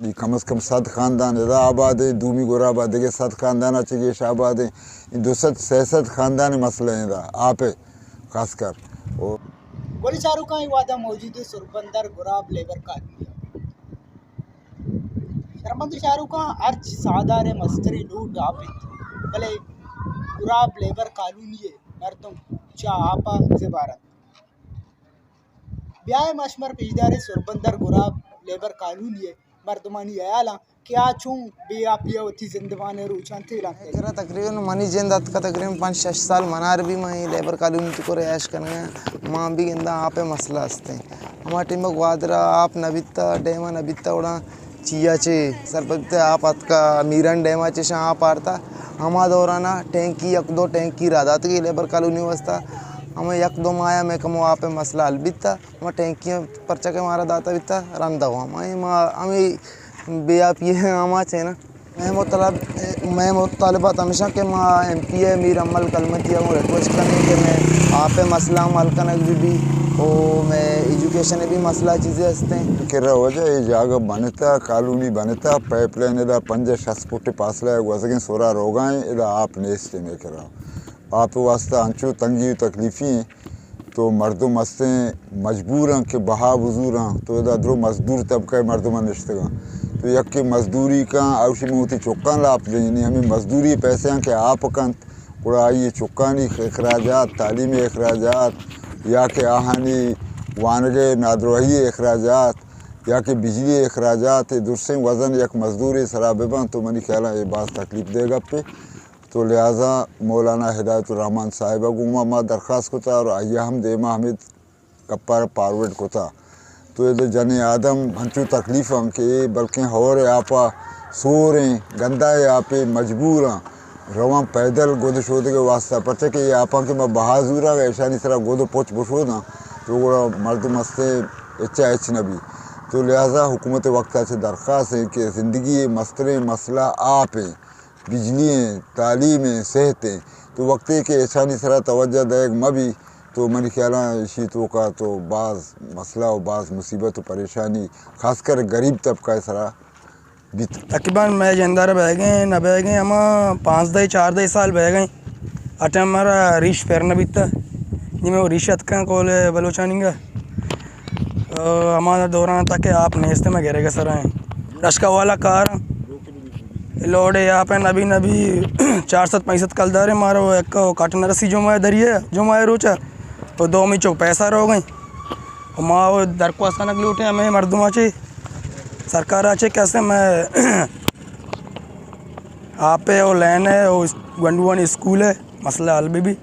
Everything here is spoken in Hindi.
कम अज़ कम 7 ख़ानदान इदा आबाद है दूमी गोरा आबाद के 7 ख़ानदान अच्छे आबाद है 266 ख़ानदान मसले हैं आप खासकर और गोली चारू का वादा मौजूद है सुरबंदर गुराब लेबर कॉलोनी शर्मंद शाहरुख का अर्ज सादार मस्तरी लूट आपित भले गुराब लेबर कॉलोनी है मर्दम चा आपा ज़बारत ब्याह मशमर पेशदार सुरबंदर गुराब लेबर कॉलोनी है मर्दमानी आयाला क्या चूं बेआपिया होती जिंदवाने रूचान थे जरा तकरीबन मनी जेंदात का तकरीबन 5-6 साल मनार भी मैं लेबर कॉलोनी को रिहाइश करने माँ भी गेंदा आप मसला हंसते हमारे टीम वादरा आप नबिता डेमा नबिता उड़ा चिया चे सरपंच आप का मीरन डेमा चे शाह आप आरता हमा दौराना टैंकी 1-2 टैंकी रादात की लेबर कॉलोनी वस्ता हमें 1-2 माया में कमो आप मसला हल बीता हमें टैंकियाँ पर्चा के मारा दाता बीता रंदा हुआ हमें बेआप ये आमा चे ना मैं मुतालबात हमेशा के माँ MP है मीर अमल कलमतिया को रिक्वेस्ट करने के मैं आप मसला मलकन भी ओ मैं एजुकेशन भी मसला चीज़ें हंसते हैं किरा वजह ये जागा बनता कॉलोनी बनता पाइपलाइन इदा 5-6 फुट पासला वजह सोरा रोगाएं इदा आप नेस्ते में करा आप वास्ता अंचू तंगी तकलीफ़ी तो मर्दम हंसते मजबूर हैं कि बहा बुजूर हैं तो इदा द्रो मजदूर तबका मर्दमा निश्तगा तो यक की मजदूरी का आवशी मूती चुक्का लाप देनी हमें मजदूरी पैसे हैं कि आप कंत उड़ाई चुक्कानी अखराजात तालीमी अखराजात या के आहानी वानगे नादरोही अखराजात या कि बिजली अखराजात दूसरे वज़न एक मजदूरी शराबेबा तो मनी ख्याल ये बात तकलीफ देगा पे तो लिहाजा मौलाना हिदायतुर्रहमान साहिबा गुमा माँ दरख्वास्त को था और अय्याम देमा हमिद कप्पार पारवेट को था तो ये जन आदम हंचू तकलीफ़ के बल्कि और आपा सोरें गंदा आपे मजबूर हैं रवा पैदल गोद शोद के वास्ता पचे कि ये आपा के मैं बहाजूरा ऐशानी तरह गोद पोच पोशो ना तो वो मर्द मस्ते एच नबी तो लिहाजा हुकूमत वक्त से दरख्वास्त है कि ज़िंदगी मसले मसला आप हैं बिजली हैं तालीम हैं सेहत हैं तो वक्त के ऐशानी तरह तवज्जो देग मबी तो मन ख्याल शीतों का तो बाज़ मसला और बाज़ मुसीबत और परेशानी खासकर गरीब तबका सरा बीत तकरीबन मैं जंदारा बह गए न बह गए हम 5-4 साल बह गए अटे हमारा रिश फेरना बीता जी मैं रिशत का कोल बलोचानीगा हमारा दौरान तक आप नेस्ते में घेरे के सर हैं रश्का वाला कार लोडे यहाँ पे नबी 4-7 कलदारे मारो एक काटन रस्सी जो मैं दरिए जो मैं रोचा तो 2 में चौक पैसा रो गई माँ वो दरख्वास्त खाना लूटे हमें मर्दुमा चे सरकार आचे कैसे मैं आप पे वो लैन है वो गंडुआनी स्कूल है मसला हल भी